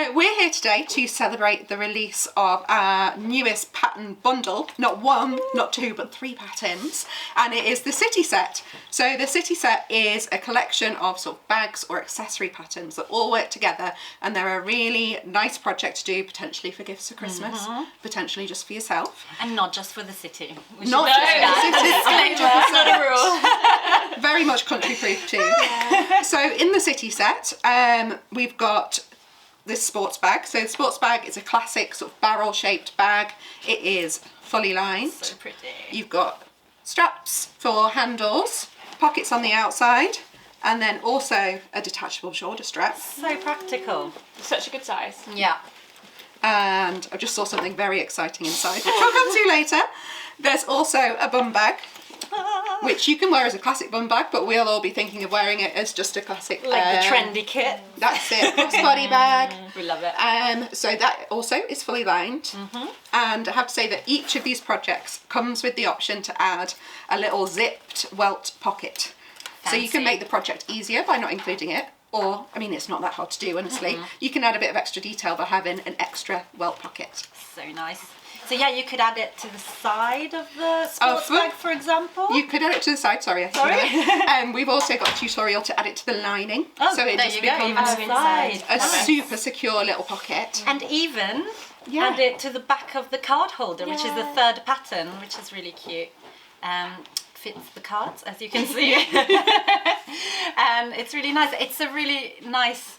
So we're here today to celebrate the release of our newest pattern bundle. Not one, not two, but 3 patterns. And it is the City Set. So the City Set is a collection of sort of bags or accessory patterns that all work together. And they're a really nice project to do, potentially for gifts for Christmas, potentially just for yourself. And not just for the city. Not just for the city. 100%. Not a rule. Very much country proof too. So in the City Set, we've got this sports bag. So the sports bag is a classic sort of barrel shaped bag. It is fully lined. So pretty. You've got straps for handles, pockets on the outside, and then also a detachable shoulder strap. So practical. Such a good size. Yeah. And I just saw something very exciting inside, which I'll come to later. There's also a bum bag, which you can wear as a classic bum bag, but we'll all be thinking of wearing it as just a classic... Like the trendy kit. That's it, crossbody bag. We love it. So that also is fully lined. And I have to say that each of these projects comes with the option to add a little zipped welt pocket. So you can make the project easier by not including it. Or, I mean, it's not that hard to do, honestly. You can add a bit of extra detail by having an extra welt pocket. So nice. So yeah, you could add it to the side of the sports bag, for example. You could add it to the side, sorry. We've also got a tutorial to add it to the lining. Oh, so it there just you go. becomes Inside. a super secure little pocket. And even add it to the back of the card holder, which is the 3rd pattern, which is really cute. Fits the cards, as you can see. And it's really nice. It's a really nice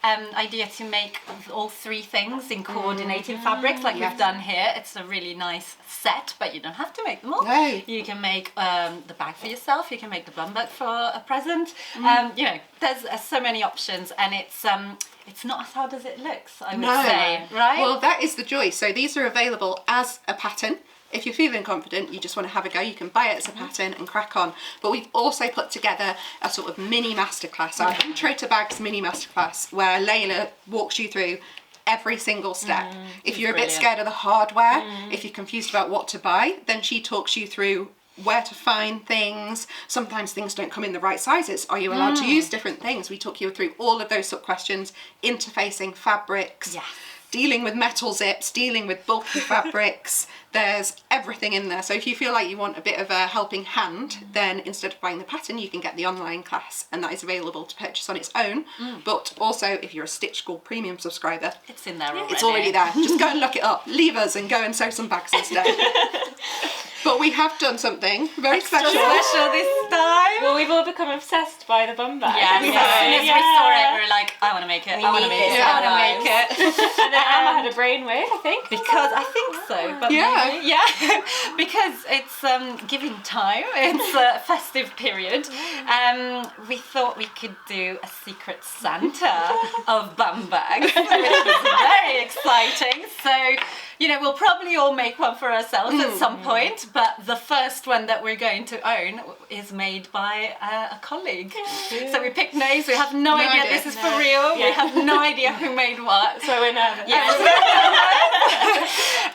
idea to make all 3 things in coordinating fabrics like we've done here. It's a really nice set, but you don't have to make them all. No. You can make the bag for yourself, you can make the bum bag for a present. You know, there's so many options, and it's not as hard as it looks, I would say, right? Well, that is the joy. So these are available as a pattern. If you're feeling confident, you just want to have a go, you can buy it as a pattern and crack on. But we've also put together a sort of mini masterclass, our Intro to Bags mini masterclass, where Layla walks you through every single step. If you're a bit scared of the hardware, if you're confused about what to buy, then she talks you through where to find things. Sometimes things don't come in the right sizes. Are you allowed to use different things? We talk you through all of those sort of questions, interfacing fabrics. Dealing with metal zips, dealing with bulky fabrics, there's everything in there. So if you feel like you want a bit of a helping hand, then instead of buying the pattern, you can get the online class, and that is available to purchase on its own. But also, if you're a Stitch School premium subscriber, it's in there already. It's already there. Just go and look it up. Leave us and go and sew some bags instead. But we have done something very special this time. Well, we've all become obsessed by the bum bag. Yeah, as soon as we saw it, we were like, I want to make it, I want to make it, I want to make it. And then Emma had a brainwave, I think. Because I think so, but maybe, because it's giving time, it's a festive period. We thought we could do a secret Santa of bum bags, which was very exciting. So, you know, we'll probably all make one for ourselves at some point, but the first one that we're going to own is made by a colleague. So we picked names, we have no idea this is for real, we have no idea who made what. So we're nervous.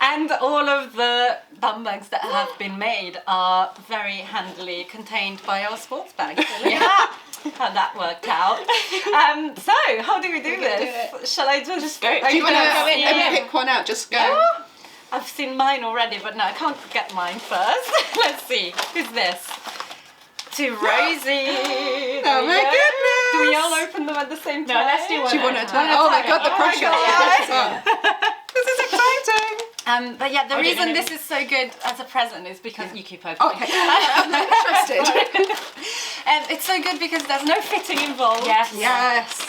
And all of the bum bags that have been made are very handily contained by our sports bags. How that worked out. So, how do we do this? Shall I just go? Do you want to pick one out? Just go. I've seen mine already, but no, I can't get mine first. Let's see. Who's this? To Rosie. Oh my goodness. Do we all open them at the same time? No, let's do one. Do you want to? Oh, they've got the pressure. This is exciting. But yeah, the reason this is so good as a present is because you keep opening. Okay, I'm not interested. It's so good because there's no fitting involved. Yes.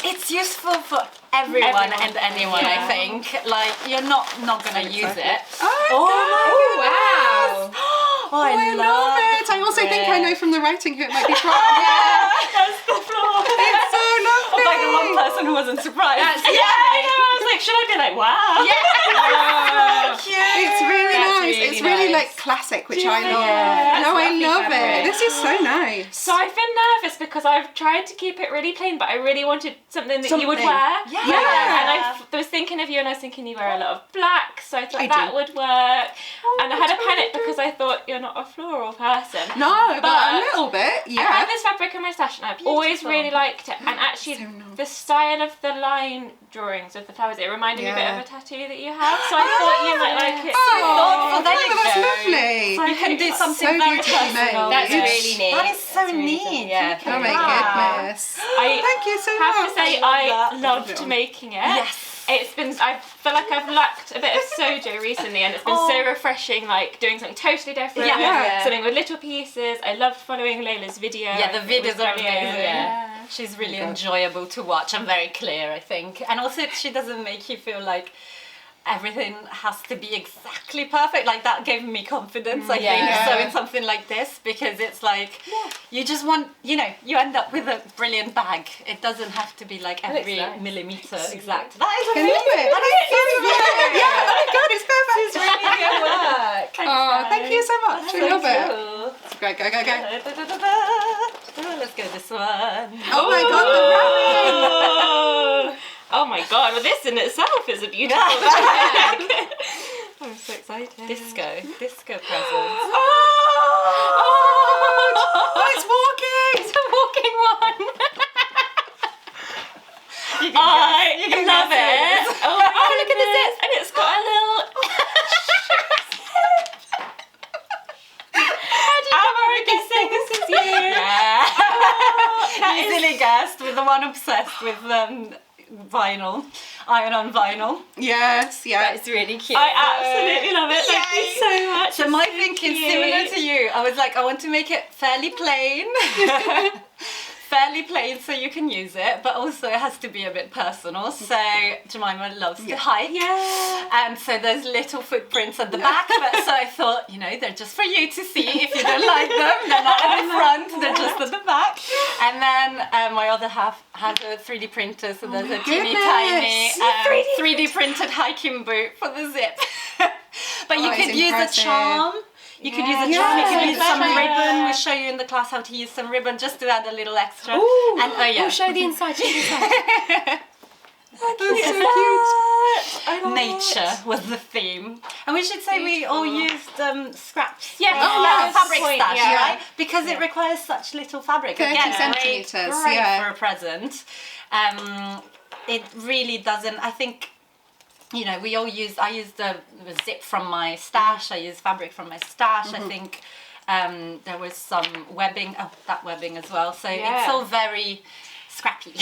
It's useful for everyone and anyone, I think. Like, you're not going to use it. Wow. Oh, I love it. I also think I know from the writing who it might be from. That's the floor. It's so lovely. Like the one person who wasn't surprised. I know. I was like, should I be like, wow? Yeah. Cute. It's really nice. It's really nice. like classic, which I love. Yeah. No, I That's love lovely it. fabric. This is so nice. So I've been nervous because I've tried to keep it really plain, but I really wanted something that you would Something. wear. Yeah. And I was thinking of you, and I was thinking you wear a lot of black, so I thought I that do. would work. And I had a panic because I thought you're not a floral person. No, but a But little bit, I yeah. had this fabric in my stash, and I've always Beautiful. really liked it. And actually, So nice. the style of the line drawings of the flowers, it reminded me a bit Yeah. of a tattoo that you have. So I thought you might like it. Oh, there you that's go. lovely. So You can do That's something so very beautifully personal. made. That's It's- really neat. That is so That's really neat. good. Yeah. Oh my Wow. goodness. I Thank you so have much. to say I love I that. loved making it. Yes. It's been, I feel like I've lacked a bit of sojo recently, and it's been so refreshing, like doing something totally different, Yeah. something with little pieces. I loved following Layla's video. Yeah, the It was videos are brilliant. amazing. Yeah. She's really God. enjoyable to watch and very clear, I think. And also, she doesn't make you feel like everything has to be exactly perfect. Like, that gave me confidence, I think, Yeah. so in something like this, because it's like, you just want, you know, you end up with a brilliant bag. It doesn't have to be like every nice. millimetre exact. That is I amazing. love it. That is so good. Yeah, oh my god, it's perfect. It's really good work. Oh, thank you so much. I love it. Cool. It's great, go, go, go. Let's go this one. Oh my god, the wrapping. Oh my god, well this in itself is a beautiful bag. I'm so excited. Disco presents. Oh, it's walking. It's a walking one. I love it. Oh, my Oh, look at the goodness. And it's got a little I'm guessing this is you. Yeah. That is- Easily guessed with the one obsessed with vinyl, iron-on vinyl. Yes, yeah. It's really cute. I absolutely love it. Thank you so much. So my thinking similar to you. I was like, I want to make it fairly plain. Fairly plain so you can use it, but also it has to be a bit personal. So Jemima loves to hike. Yeah. And so there's little footprints at the back, but so I thought, you know, they're just for you to see. If you don't like them, they're not at the front, they're just at the back. And then my other half has a 3D printer, so there's a teeny tiny 3D printed hiking boot for the zip. But you Oh, could it's use a impressive. charm. You could use a Yeah. charm, you could Yeah. use some Yeah. ribbon. We'll show you in the class how to use some ribbon just to add a little extra. Ooh. And oh yeah. We'll show the inside. Show the inside. That's so cute. Nature was the theme. And we should say we all used scraps. Yeah, from that our was the fabric point, stash, yeah. right? Because it requires such little fabric. 30 Again, centimetres, great yeah. for a present. It really doesn't, I think, you know, I used a zip from my stash, I used fabric from my stash, I think there was some webbing, that webbing as well, so Yeah. it's all very scrappy.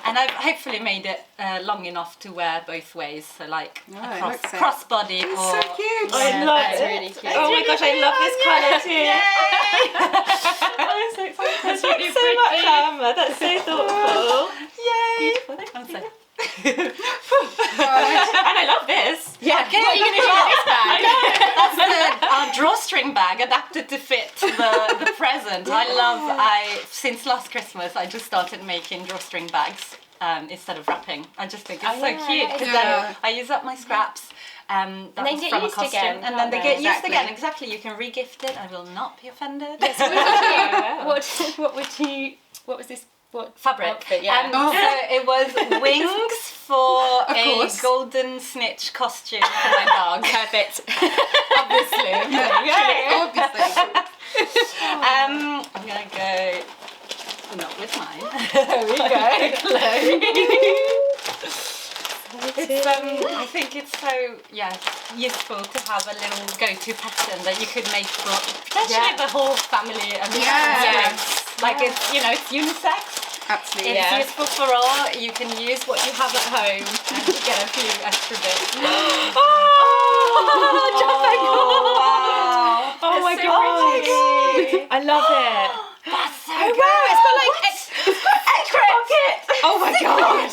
And I've hopefully made it long enough to wear both ways, so like Oh, a it looks it. crossbody or... So cute. I love That's it. really cute. Oh my gosh, I love this colour too. I'm so excited. Thanks so much, Emma. That's so thoughtful. Yay! I'm so... And I love this. Yeah. Okay, What are you going to do with this bag? That's our drawstring bag adapted to fit the present. Since last Christmas, I just started making drawstring bags instead of wrapping. I just think it's so yeah, cute because yeah. then I use up my scraps. That then was get from a used costume, again, and then can't they they? get used Exactly. again. Exactly, you can re-gift it. I will not be offended. What was this? What Fabric. outfit? Yeah. Oh. So it was wings for Of a course. golden snitch costume for my dog. Perfect. Obviously. Obviously. I'm gonna go not with mine. There we go. Chloe. It's I think it's so useful to have a little go-to pattern that you could make for potentially the whole family and the Yeah. friends. Like it's it's unisex. Absolutely. It's Yeah. useful for all. You can use what you have at home and you get a few extra bits. Wow. Oh my It's so god. pretty. I love it. That's so Oh good. wow! It's got like extra pocket. Oh my god.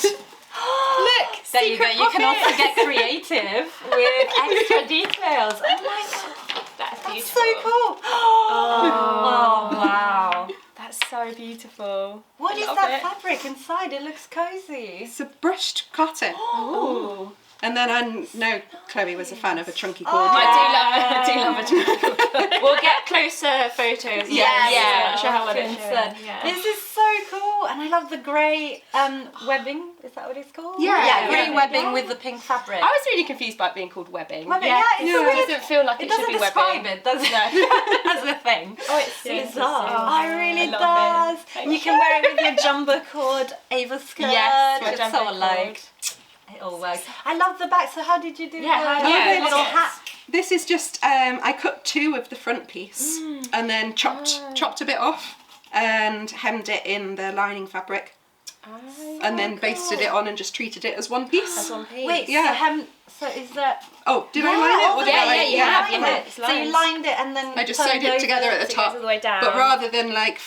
Look. There you go. secret You can also pocket. get creative with extra details. Oh my god, That's that's beautiful. so cool. Oh wow. That's so beautiful. What is Love that it. fabric inside? It looks cozy. It's a brushed cotton. Ooh. And then I know Chloe was a fan of a chunky cord. I do love it. We'll get closer photos. Yeah. Not sure how well it Vincent. yeah. This is so cool, and I love the grey webbing. Is that what it's called? Yeah, grey yeah. webbing with the pink fabric. I was really confused by it being called webbing. Webbing, Yeah. it's Yeah. a It weird. doesn't feel like It it should doesn't be describe webbing. it, does it? That's the thing. Oh, it's Yeah. bizarre. Oh, it really I love does. Thank You can wear it with your jumbo cord Ava skirt. Yes, my it's jumbo so cord. like. It all works. I love the back. So how did you do Yeah, the yeah, little yes. hat? This is just I cut 2 of the front piece and then chopped a bit off and hemmed it in the lining fabric and then basted it on and just treated it as one piece. That's one piece. Wait, Yeah. so is that? Oh, did I line it? Or did I? you have. lined Yeah, it. it's So you lines. lined it and then I just turned sewed it together over. at the So it goes top. all the way down. But rather than like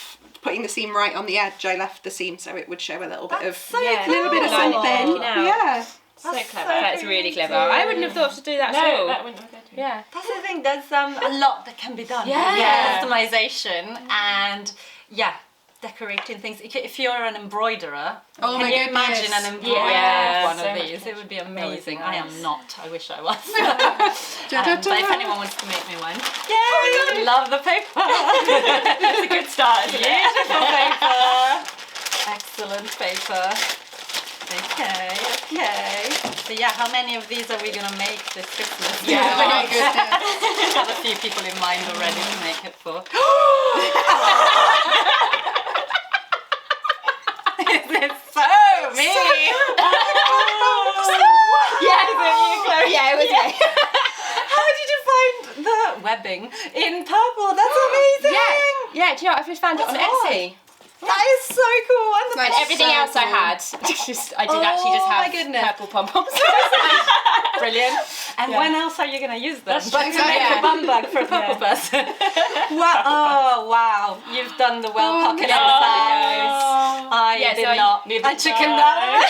putting the seam right on the edge, I left the seam so it would show a little bit That's of so Yeah. a little bit of Line it something. poking out. Yeah. So That's clever. so That's really clever. creative. I wouldn't have thought to do that at No, all. that wouldn't have occurred to me. Yeah. That's the thing. There's a lot that can be done. Yeah. Customization and decorating things. If you're an embroiderer, Oh can my you imagine goodness. an embroidered Yeah, one so of much these? It would be would be amazing. I am nice. not. I wish I was. Da-da-da. But if anyone wants to make me one, yay! Love the paper. It's a good start, isn't it? Beautiful paper. Excellent paper. Okay. So how many of these are we gonna make this Christmas? Oh my goodness. I have a few people in mind already to make it for. This is so me. Yeah, it was me. How did you find the webbing in purple? That's amazing. Yeah, do you know what? I just found it on That's odd. Etsy. That is so cool. And the And purple- everything else I had, I did actually just Oh my have goodness. purple pom-poms. Brilliant. And Yeah. when else are you going to use them? That's But true. to make Yeah. a bum bag for a purple person. Wow. Oh, wow. You've done the well pocket no. exercise. I Yeah, so did I not. neither I did chickened I. out.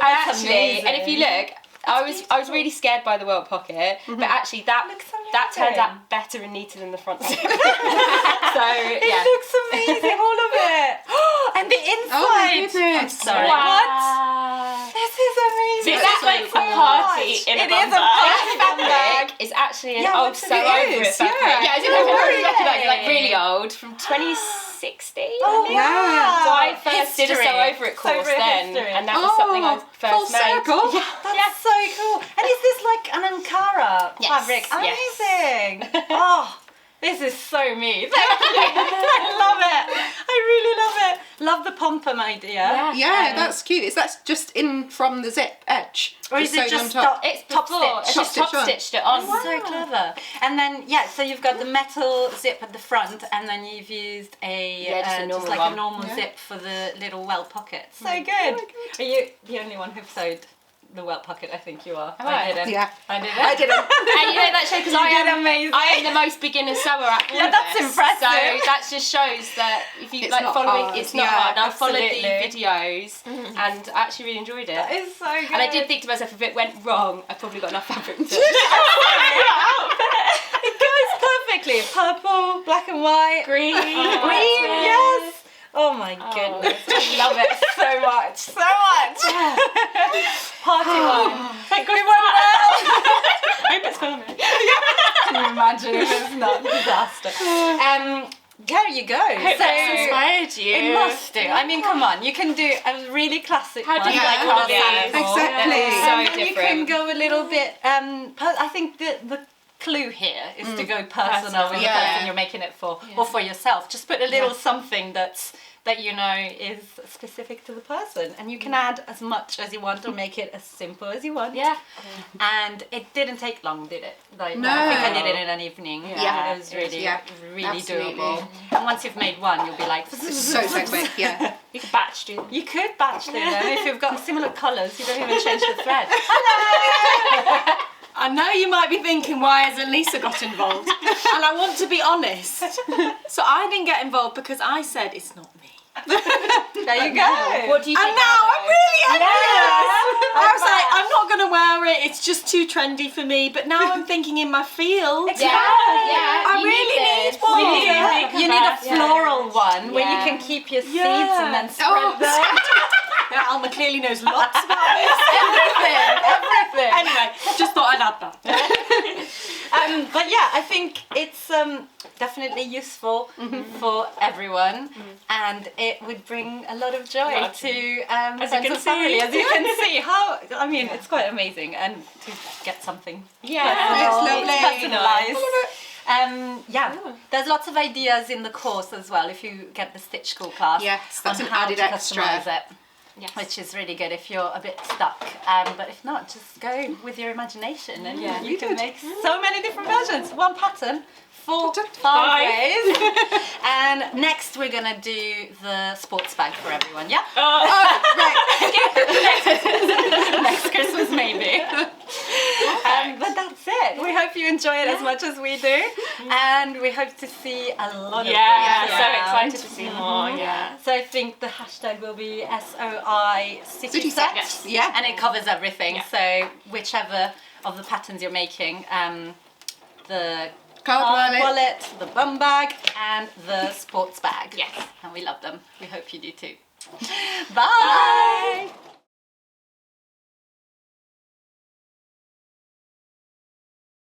Actually, and if you look, I was really scared by the World Pocket, but actually that Looks turned amazing. out better and neater than the front zip. So yeah. It looks amazing, all of it. And the inside. Oh my goodness. Sorry. What? This is amazing. This is like so a party much. in a It bum is a bag. party bum bag. Fabric is actually an Yeah, old what so it over is, it fabric. yeah. Yeah, I didn't know if Really? I recognise it, like really old from 2016. Oh, Yeah. wow. So I first did a History. sew over it course Sew over then, history. and that was something I Oh, first full made. circle. That's so cool. And is this like an Ankara Yes, fabric? yes. Amazing. Oh, this is so me. Thank you. I love it. I really love it. Love the pom-pom idea. Yeah, that's cute. Is that just in from the zip edge? Or is it sewed just on top? stop- It's top before, I stitch. just Top top stitch on. stitched it on. So clever. And then so you've got the metal zip at the front, and then you've used just a normal like one. a normal zip for the little well pocket. So good. Are you the only one who sewed the well pocket? I think you are. Am I? didn't. Yeah. I didn't. I didn't. And you know that show because I did am amazing. I am the most beginner sewer at all Yeah, of that's this. impressive. So that just shows that if you It's like not following, hard. it's not Yeah, hard. I followed the absolutely. videos and I actually really enjoyed it. That is so good. And I did think to myself, if it went wrong, I probably got enough fabric to. It goes perfectly. Purple, black and white, Green. green. Yes. Oh my goodness, I love it so much, so much. Party one. Thank God. It went well. I hope it's filming. Can you imagine if it's not disaster? There you go. Hope that's inspired you. It must do. I mean, come on. You can do a really classic How one. do you like all these? Exactly. And then you different. can go a little bit. I think the clue here is to go personal with the Yeah. person you're making it for, or for yourself. Just put a little something that you know is specific to the person, and you can add as much as you want or make it as simple as you want. Yeah. And it didn't take long, did it? Like, No. I think I did it in an evening. Yeah. It was really, Yeah. really Absolutely. doable. And once you've made one, you'll be like, So quick, yeah. You could batch do them. you could batch them, and if you've got similar colours, you don't even change the thread. I know you might be thinking, why hasn't Lisa got involved? And I want to be honest. So I didn't get involved because I said it's not me. There you go. What do you And think? now I'm really envious. Yeah. I was like, I'm not going to wear it. It's just too trendy for me. But now I'm thinking in my field. Yeah. I you really need this. one. You need a floral one where you Yeah. can keep your seeds and then spread Oh. them. Yeah, Alma clearly knows lots about this. Everything. Anyway, just thought I'd add that. But yeah, I think it's definitely useful for everyone, and it would bring a lot of joy Yeah. to As you friends can and family. see. As you can see, I mean, it's quite amazing, and to get something Yeah. It's lovely. personalised. Yeah, there's lots of ideas in the course as well. If you get the Stitch School class, Yes, that's on an how added to extra. customise it. Yes. Which is really good if you're a bit stuck. But if not, just go with your imagination and you can make so many different versions. One pattern, 4, 5 ways. And next we're gonna do the sports bag for everyone, yeah? Next Christmas maybe. But that's it. We hope you enjoy it as much as we do. And we hope to see a lot of you Yeah, so around. excited to see more. Yeah. So I think the hashtag will be SOI City City Set. Set, yeah. And it covers everything. Yeah. So whichever of the patterns you're making, the Card wallet. the bum bag, and the sports bag. Yes. And we love them. We hope you do too. Bye.